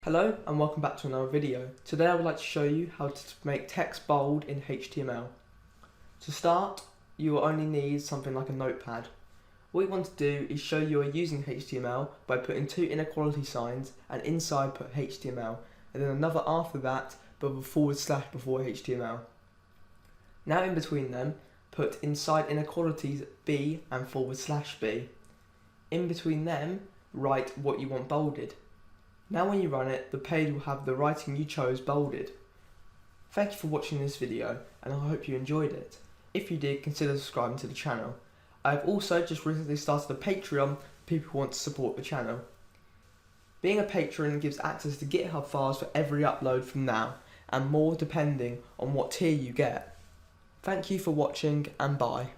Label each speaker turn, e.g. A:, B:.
A: Hello and welcome back to another video. Today I would like to show you how to make text bold in HTML. To start, you will only need something like a notepad. What you want to do is show you are using HTML by putting two inequality signs and inside put HTML and then another after that but with a / before HTML. Now in between them, put inside inequalities B and / B. In between them, write what you want bolded. Now when you run it, the page will have the writing you chose bolded. Thank you for watching this video and I hope you enjoyed it. If you did, consider subscribing to the channel. I have also just recently started a Patreon for people who want to support the channel. Being a patron gives access to GitHub files for every upload from now, and more depending on what tier you get. Thank you for watching and bye.